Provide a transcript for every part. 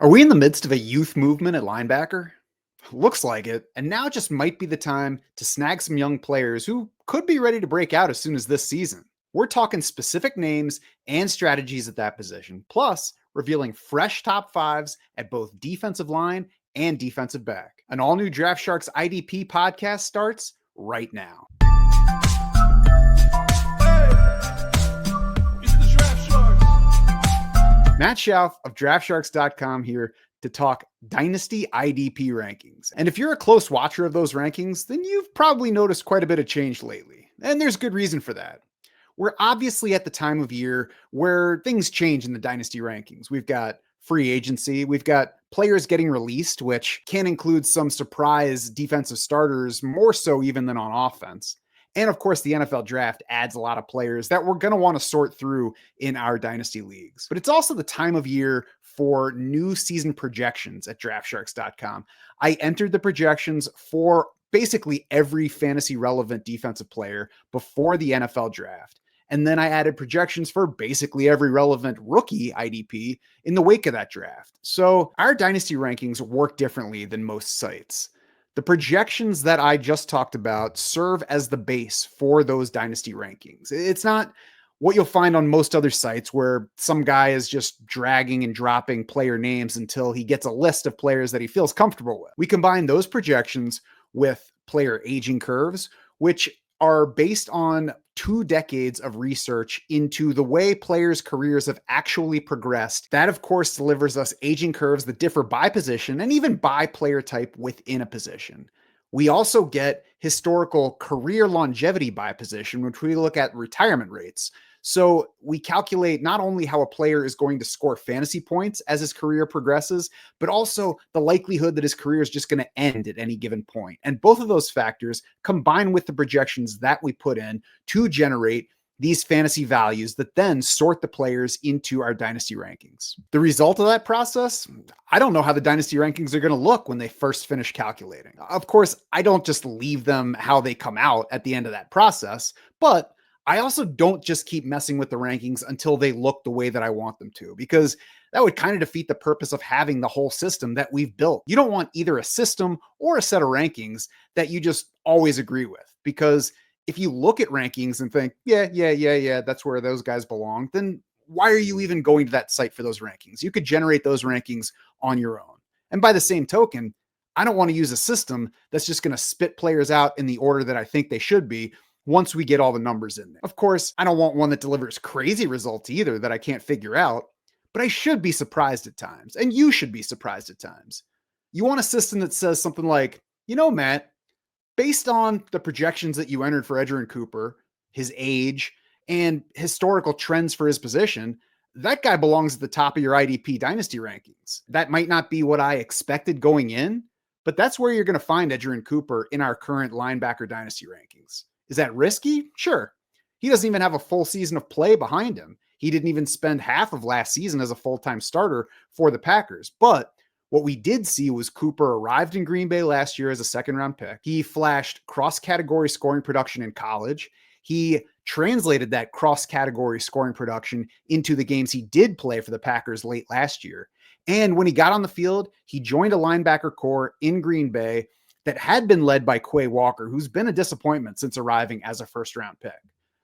Are we in the midst of a youth movement at linebacker? Looks like it, and now just might be the time to snag some young players who could be ready to break out as soon as this season. We're talking specific names and strategies at that position, plus revealing fresh top fives at both defensive line and defensive back. An all new Draft Sharks IDP podcast starts right now. Matt Schauf of DraftSharks.com here to talk Dynasty IDP rankings. And if you're a close watcher of those rankings, then you've probably noticed quite a bit of change lately. And there's good reason for that. We're obviously at the time of year where things change in the Dynasty rankings. We've got free agency, we've got players getting released, which can include some surprise defensive starters, more so even than on offense. And of course, the NFL draft adds a lot of players that we're going to want to sort through in our dynasty leagues. But it's also the time of year for new season projections at draftsharks.com. I entered the projections for basically every fantasy relevant defensive player before the NFL draft. And then I added projections for basically every relevant rookie IDP in the wake of that draft. So our dynasty rankings work differently than most sites. The projections that I just talked about serve as the base for those dynasty rankings. It's not what you'll find on most other sites where some guy is just dragging and dropping player names until he gets a list of players that he feels comfortable with. We combine those projections with player aging curves, which are based on 2 decades of research into the way players' careers have actually progressed. That, of course, delivers us aging curves that differ by position and even by player type within a position. We also get historical career longevity by position, which we look at retirement rates. So we calculate not only how a player is going to score fantasy points as his career progresses, but also the likelihood that his career is just going to end at any given point. And both of those factors combine with the projections that we put in to generate these fantasy values that then sort the players into our dynasty rankings. The result of that process, I don't know how the dynasty rankings are going to look when they first finish calculating. Of course, I don't just leave them how they come out at the end of that process, but I also don't just keep messing with the rankings until they look the way that I want them to, because that would kind of defeat the purpose of having the whole system that we've built. You don't want either a system or a set of rankings that you just always agree with, because if you look at rankings and think, yeah, that's where those guys belong, then why are you even going to that site for those rankings? You could generate those rankings on your own. And by the same token, I don't want to use a system that's just going to spit players out in the order that I think they should be once we get all the numbers in there. Of course, I don't want one that delivers crazy results either that I can't figure out, but I should be surprised at times, and you should be surprised at times. You want a system that says something like, Matt, based on the projections that you entered for Edgerrin Cooper, his age, and historical trends for his position, that guy belongs at the top of your IDP dynasty rankings. That might not be what I expected going in, but that's where you're going to find Edgerrin Cooper in our current linebacker dynasty rankings. Is that risky? Sure. He doesn't even have a full season of play behind him. He didn't even spend half of last season as a full-time starter for the Packers. But what we did see was Cooper arrived in Green Bay last year as a second-round pick. He flashed cross-category scoring production in college. He translated that cross-category scoring production into the games he did play for the Packers late last year. And when he got on the field, he joined a linebacker core in Green Bay that had been led by Quay Walker, who's been a disappointment since arriving as a first-round pick.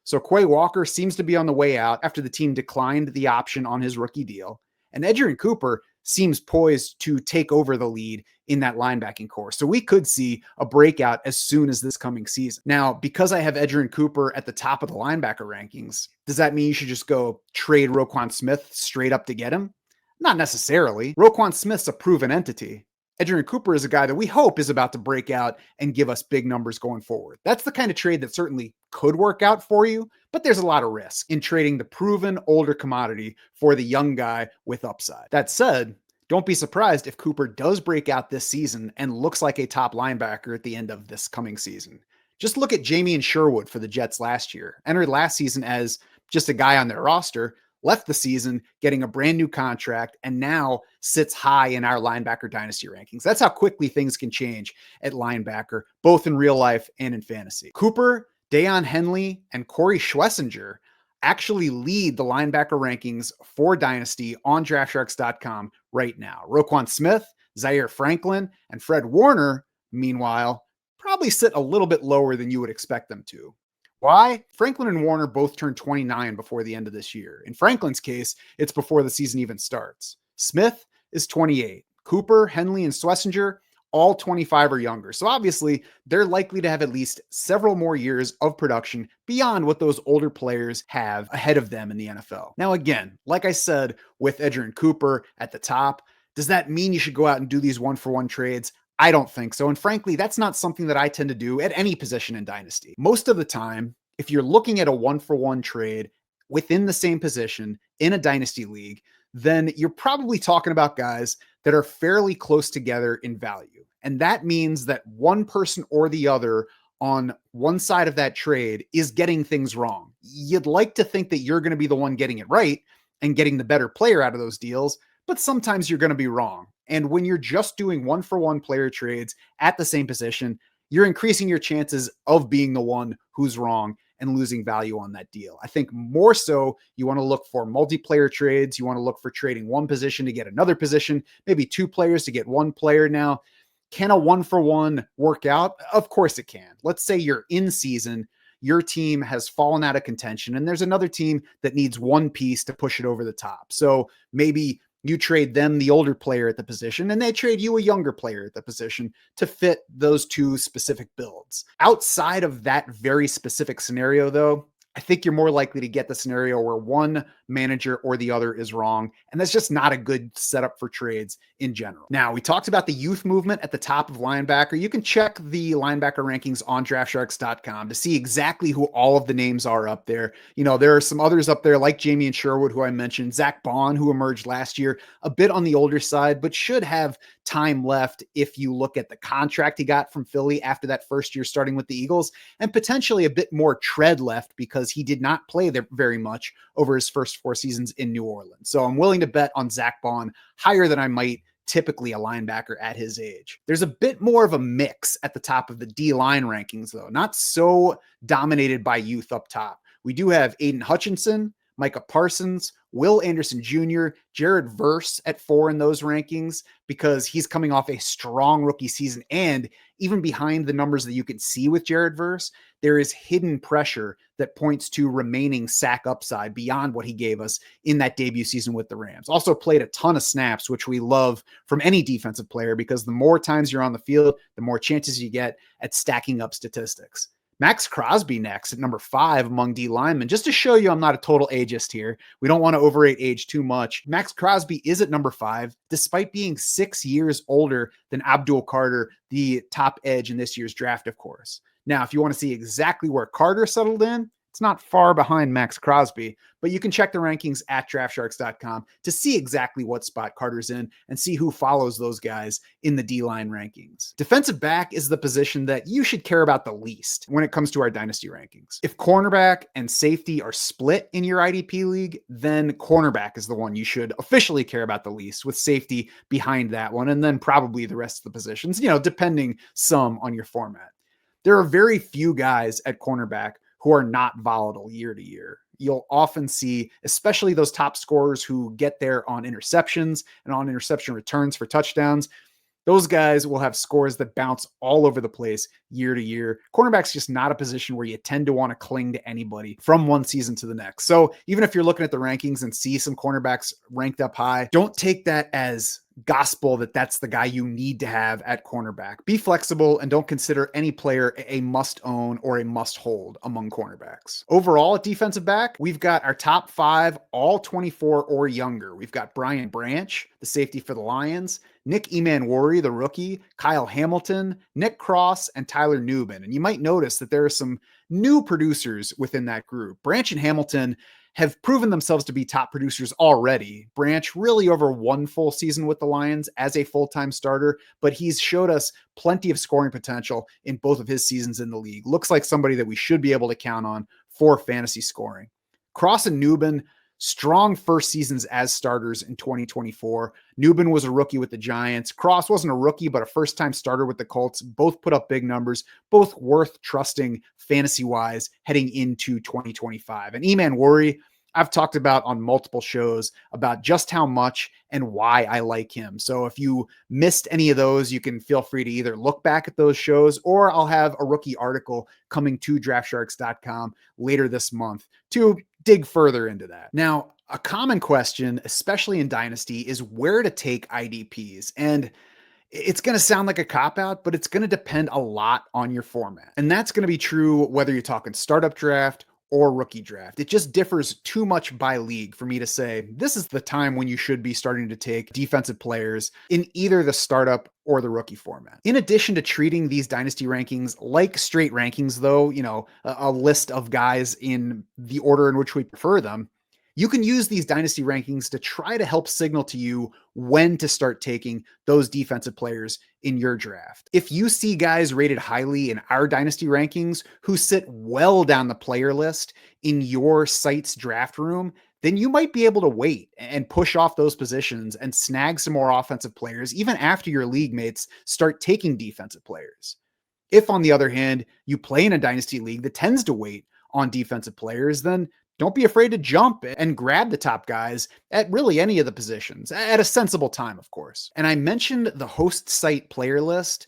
So Quay Walker seems to be on the way out after the team declined the option on his rookie deal. And Edgerrin Cooper seems poised to take over the lead in that linebacking core. So we could see a breakout as soon as this coming season. Now, because I have Edgerrin Cooper at the top of the linebacker rankings, does that mean you should just go trade Roquan Smith straight up to get him? Not necessarily. Roquan Smith's a proven entity. Edgerrin Cooper is a guy that we hope is about to break out and give us big numbers going forward. That's the kind of trade that certainly could work out for you, but there's a lot of risk in trading the proven older commodity for the young guy with upside. That said, don't be surprised if Cooper does break out this season and looks like a top linebacker at the end of this coming season. Just look at Jamie and Sherwood for the Jets last year. Entered last season as just a guy on their roster, left the season getting a brand new contract, and now sits high in our linebacker dynasty rankings. That's how quickly things can change at linebacker, both in real life and in fantasy. Cooper, Deion Henley, and Corey Schlesinger actually lead the linebacker rankings for Dynasty on DraftSharks.com right now. Roquan Smith, Zaire Franklin, and Fred Warner, meanwhile, probably sit a little bit lower than you would expect them to. Why? Franklin and Warner both turned 29 before the end of this year. In Franklin's case, it's before the season even starts. Smith is 28. Cooper, Henley, and Schlesinger, all 25 or younger. So obviously, they're likely to have at least several more years of production beyond what those older players have ahead of them in the NFL. Now, again, like I said, with Edgerrin Cooper at the top, does that mean you should go out and do these one-for-one trades? I don't think so. And frankly, that's not something that I tend to do at any position in Dynasty. Most of the time, if you're looking at a one-for-one trade within the same position in a Dynasty league, then you're probably talking about guys that are fairly close together in value. And that means that one person or the other on one side of that trade is getting things wrong. You'd like to think that you're going to be the one getting it right and getting the better player out of those deals, but sometimes you're going to be wrong. And when you're just doing one-for-one player trades at the same position, you're increasing your chances of being the one who's wrong and losing value on that deal. I think more so you want to look for multiplayer trades. You want to look for trading one position to get another position, maybe two players to get one player. Now, can a one-for-one work out? Of course it can. Let's say you're in season, your team has fallen out of contention, and there's another team that needs one piece to push it over the top. So maybe you trade them the older player at the position, and they trade you a younger player at the position to fit those two specific builds. Outside of that very specific scenario, though, I think you're more likely to get the scenario where one manager or the other is wrong, and that's just not a good setup for trades in general. Now, we talked about the youth movement at the top of linebacker. You can check the linebacker rankings on draftsharks.com to see exactly who all of the names are up there. You know, there are some others up there like Jamien Sherwood, who I mentioned, Zach Bond, who emerged last year, a bit on the older side, but should have time left if you look at the contract he got from Philly after that first year starting with the Eagles, and potentially a bit more tread left because he did not play there very much over his first 4 seasons in New Orleans. So I'm willing to bet on Zach Bond higher than I might typically a linebacker at his age. There's a bit more of a mix at the top of the D-line rankings, though, not so dominated by youth up top. We do have Aiden Hutchinson, Micah Parsons, Will Anderson Jr., Jared Verse at 4 in those rankings because he's coming off a strong rookie season. And even behind the numbers that you can see with Jared Verse, there is hidden pressure that points to remaining sack upside beyond what he gave us in that debut season with the Rams. Also played a ton of snaps, which we love from any defensive player because the more times you're on the field, the more chances you get at stacking up statistics. Max Crosby next at number 5 among D linemen. Just to show you I'm not a total ageist here. We don't want to overrate age too much. Max Crosby is at number 5, despite being 6 years older than Abdul Carter, the top edge in this year's draft, of course. Now, if you want to see exactly where Carter settled in, it's not far behind Max Crosby, but you can check the rankings at draftsharks.com to see exactly what spot Carter's in and see who follows those guys in the D-line rankings. Defensive back is the position that you should care about the least when it comes to our dynasty rankings. If cornerback and safety are split in your IDP league, then cornerback is the one you should officially care about the least, with safety behind that one, and then probably the rest of the positions, depending some on your format. There are very few guys at cornerback who are not volatile year to year. You'll often see, especially those top scorers who get there on interceptions and on interception returns for touchdowns, those guys will have scores that bounce all over the place year to year. Cornerback's just not a position where you tend to want to cling to anybody from one season to the next. So even if you're looking at the rankings and see some cornerbacks ranked up high, don't take that as gospel that that's the guy you need to have at cornerback. Be flexible and don't consider any player a must own or a must hold among cornerbacks. Overall at defensive back, we've got our top 5, all 24 or younger. We've got Brian Branch, the safety for the Lions, Nick Emanwori, the rookie, Kyle Hamilton, Nick Cross, and Tyler Nubin. And you might notice that there are some new producers within that group. Branch and Hamilton have proven themselves to be top producers already. Branch really over 1 full season with the Lions as a full-time starter, but he's showed us plenty of scoring potential in both of his seasons in the league. Looks like somebody that we should be able to count on for fantasy scoring. Cross and Nubin, strong first seasons as starters in 2024. Nubin was a rookie with the Giants. Cross wasn't a rookie, but a first-time starter with the Colts. Both put up big numbers, both worth trusting fantasy-wise heading into 2025. And Emanwori, I've talked about on multiple shows about just how much and why I like him. So if you missed any of those, you can feel free to either look back at those shows, or I'll have a rookie article coming to draftsharks.com later this month to dig further into that. Now, a common question, especially in Dynasty, is where to take IDPs. And it's going to sound like a cop out, but it's going to depend a lot on your format. And that's going to be true whether you're talking startup draft or rookie draft. It just differs too much by league for me to say this is the time when you should be starting to take defensive players in either the startup or the rookie format. In addition to treating these dynasty rankings like straight rankings, though, a list of guys in the order in which we prefer them, you can use these dynasty rankings to try to help signal to you when to start taking those defensive players in your draft. If you see guys rated highly in our dynasty rankings who sit well down the player list in your site's draft room, then you might be able to wait and push off those positions and snag some more offensive players even after your league mates start taking defensive players. If, on the other hand, you play in a dynasty league that tends to wait on defensive players, then don't be afraid to jump and grab the top guys at really any of the positions at a sensible time, of course. And I mentioned the host site player list.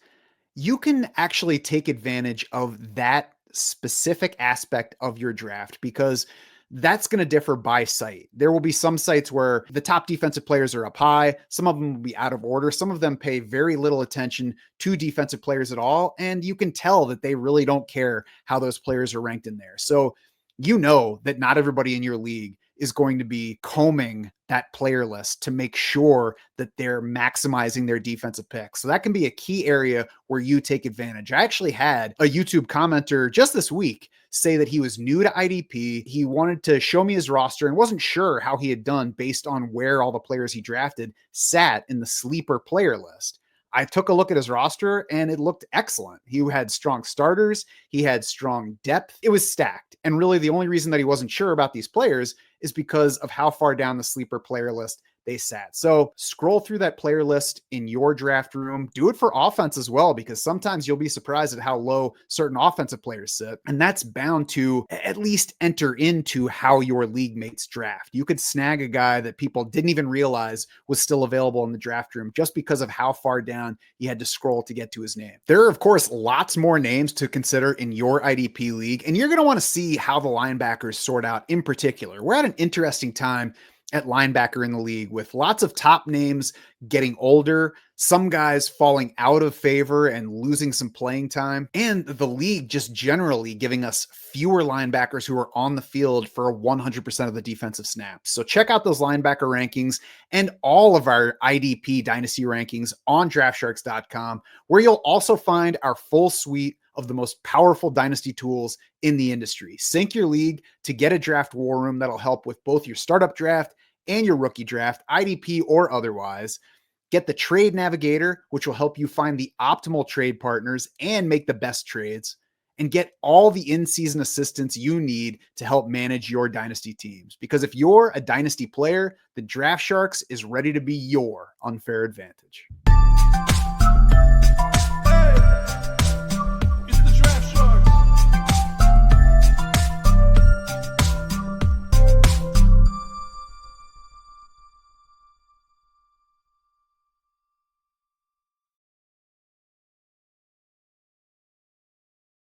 You can actually take advantage of that specific aspect of your draft because that's going to differ by site. There will be some sites where the top defensive players are up high. Some of them will be out of order. Some of them pay very little attention to defensive players at all. And you can tell that they really don't care how those players are ranked in there. So you know that not everybody in your league is going to be combing that player list to make sure that they're maximizing their defensive picks. So that can be a key area where you take advantage. I actually had a YouTube commenter just this week say that he was new to IDP. He wanted to show me his roster and wasn't sure how he had done based on where all the players he drafted sat in the sleeper player list. I took a look at his roster and it looked excellent. He had strong starters. He had strong depth. It was stacked. And really the only reason that he wasn't sure about these players is because of how far down the sleeper player list they sat. So scroll through that player list in your draft room. Do it for offense as well, because sometimes you'll be surprised at how low certain offensive players sit. And that's bound to at least enter into how your league mates draft. You could snag a guy that people didn't even realize was still available in the draft room just because of how far down you had to scroll to get to his name. There are, of course, lots more names to consider in your IDP league, and you're going to want to see how the linebackers sort out in particular. We're at an interesting time at linebacker in the league with lots of top names getting older, some guys falling out of favor and losing some playing time, and the league just generally giving us fewer linebackers who are on the field for 100% of the defensive snaps. So check out those linebacker rankings and all of our IDP dynasty rankings on draftsharks.com, where you'll also find our full suite of the most powerful dynasty tools in the industry. Sync your league to get a draft war room that'll help with both your startup draft and your rookie draft, IDP or otherwise. Get the trade navigator, which will help you find the optimal trade partners and make the best trades, and get all the in-season assistance you need to help manage your dynasty teams. Because if you're a dynasty player, the Draft Sharks is ready to be your unfair advantage.